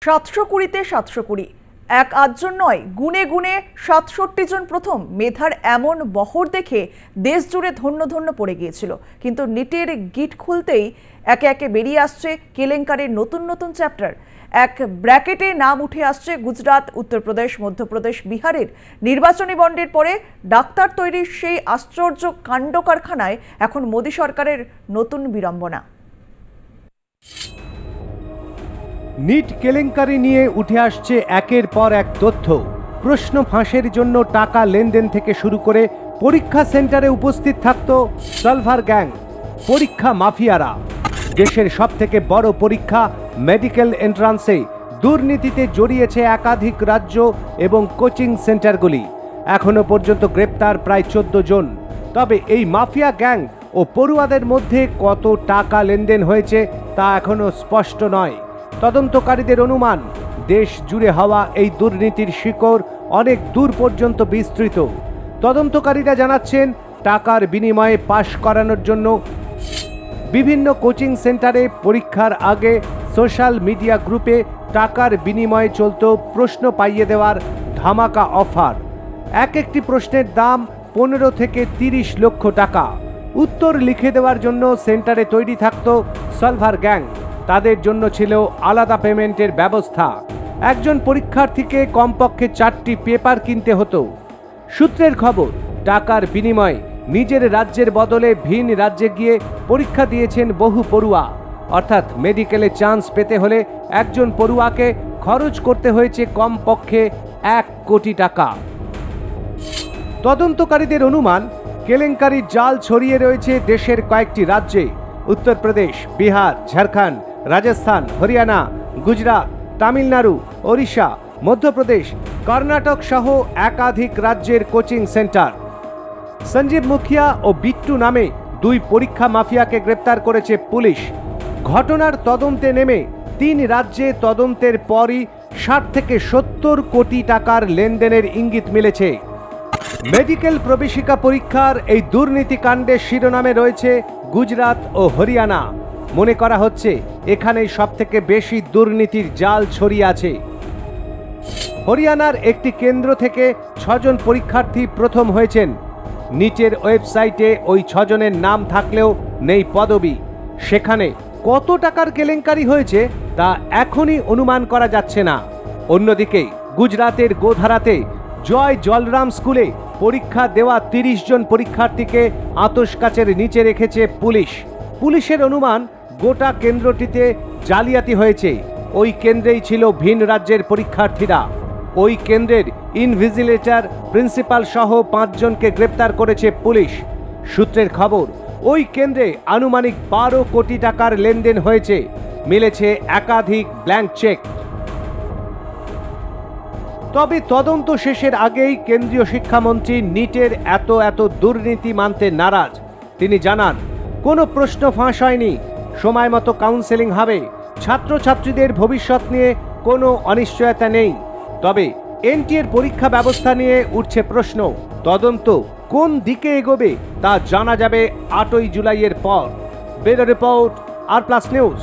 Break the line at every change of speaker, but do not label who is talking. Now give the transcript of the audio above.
720-তে 720 এক আটজন নয়, গুনে গুনে 67 জন প্রথম মেধার এমন বহর দেখে দেশ জুড়ে ধন্য ধন্য পড়ে গিয়েছিল। কিন্তু নিটের গিট খুলতেই একে একে বেরিয়ে আসছে কেলেঙ্কারির নতুন নতুন চ্যাপ্টার। এক ব্র্যাকেটে নাম উঠে আসছে গুজরাট, উত্তরপ্রদেশ, মধ্যপ্রদেশ, বিহারের নির্বাচনী বন্ডের পরে ডাক্তার তৈরির সেই আশ্চর্য কাণ্ড কারখানায় এখন মোদী সরকারের নতুন বিড়ম্বনা।
নিট কেলেঙ্কারি নিয়ে উঠে আসছে একের পর এক তথ্য। প্রশ্ন ফাঁসের জন্য টাকা লেনদেন থেকে শুরু করে পরীক্ষা সেন্টারে উপস্থিত থাকত সার্ভার গ্যাং, পরীক্ষা মাফিয়ারা। দেশের সবথেকে বড় পরীক্ষা মেডিকেল এন্ট্রান্সে দুর্নীতিতে জড়িয়েছে একাধিক রাজ্য এবং কোচিং সেন্টারগুলি। এখনো পর্যন্ত গ্রেপ্তার প্রায় 14 জন। তবে এই মাফিয়া গ্যাং ও পড়ুয়াদের মধ্যে কত টাকা লেনদেন হয়েছে তা এখনো স্পষ্ট নয়। তদন্তকারীদের অনুমান, দেশ জুড়ে হওয়া এই দুর্নীতির শিকড় অনেক দূর পর্যন্ত বিস্তৃত। তদন্তকারীরা জানাচ্ছেন, টাকার বিনিময়ে পাশ করানোর জন্য বিভিন্ন কোচিং সেন্টারে পরীক্ষার আগে সোশ্যাল মিডিয়া গ্রুপে টাকার বিনিময়ে চলত প্রশ্ন পাইয়ে দেওয়ার ধামাকা অফার। একটি প্রশ্নের দাম 15 থেকে 30 লক্ষ টাকা। উত্তর লিখে দেওয়ার জন্য সেন্টারে তৈরি থাকত সার্ভার গ্যাং। তাদের জন্য ছিল আলাদা পেমেন্টের ব্যবস্থা। একজন পরীক্ষার্থীকে কমপক্ষে 4টি পেপার কিনতে হতো। সূত্রের খবর, টাকার বিনিময়ে নিজের রাজ্যের বদলে ভিন রাজ্যে গিয়ে পরীক্ষা দিয়েছেন বহু পড়ুয়া। অর্থাৎ মেডিকেলে চান্স পেতে হলে একজন পড়ুয়াকে খরচ করতে হয়েছে কমপক্ষে 1 কোটি টাকা। তদন্তকারীদের অনুমান, কেলেঙ্কারির জাল ছড়িয়ে রয়েছে দেশের কয়েকটি রাজ্যে: উত্তরপ্রদেশ, বিহার, ঝাড়খণ্ড, রাজস্থান, হরিয়ানা, গুজরাট, তামিলনাড়ু, ওড়িশা, মধ্যপ্রদেশ, কর্ণাটক সহ একাধিক রাজ্যের কোচিং সেন্টার। সঞ্জীব মুখিয়া ও বিট্টু নামে 2 পরীক্ষা মাফিয়াকে গ্রেপ্তার করেছে পুলিশ। ঘটনার তদন্তে নেমে 3 রাজ্যে তদন্তের পরই 60 থেকে 70 কোটি টাকার লেনদেনের ইঙ্গিত মিলেছে। মেডিকেল প্রবেশিকা পরীক্ষার এই দুর্নীতি কাণ্ডের শিরোনামে রয়েছে গুজরাট ও হরিয়ানা। মনে করা হচ্ছে এখানেই সবথেকে বেশি দুর্নীতির জাল ছড়িয়ে আছে। হরিয়ানার একটি কেন্দ্র থেকে 6 জন পরীক্ষার্থী প্রথম হয়েছেন। নিটের ওয়েবসাইটে ওই 6 জনের নাম থাকলেও নেই পদবি। সেখানে কত টাকার কেলেঙ্কারি হয়েছে তা এখনই অনুমান করা যাচ্ছে না। অন্যদিকে গুজরাটের গোধারাতে জয় জলরাম স্কুলে পরীক্ষা দেওয়া 30 জন পরীক্ষার্থীকে আতশকাচের নিচে রেখেছে পুলিশ। পুলিশের অনুমান, গোটা কেন্দ্রটিতে জালিয়াতি হয়েছে। ওই কেন্দ্রেই ছিল ভিন রাজ্যের পরীক্ষার্থীরা। ওই কেন্দ্রের ইনভিজিলেটর, প্রিন্সিপাল সহ 5 জনকে গ্রেপ্তার করেছে পুলিশ। সূত্রের খবর, ওই কেন্দ্রে আনুমানিক 12 কোটি টাকার লেনদেন হয়েছে। মিলেছে একাধিক ব্ল্যাঙ্ক চেক। তবে তদন্ত শেষের আগেই কেন্দ্রীয় শিক্ষামন্ত্রী নিটের এত দুর্নীতি মানতে নারাজ। তিনি জানান, কোনো প্রশ্ন ফাঁস হয়নি, সময় মতো কাউন্সেলিং হবে, ছাত্রছাত্রীদের ভবিষ্যৎ নিয়ে কোনো অনিশ্চয়তা নেই। তবে এনটিএর পরীক্ষা ব্যবস্থা নিয়ে উঠছে প্রশ্ন। তদন্ত কোন দিকে এগোবে তা জানা যাবে 8ই জুলাইয়ের পর। ব্যুরো রিপোর্ট, আর প্লাস নিউজ।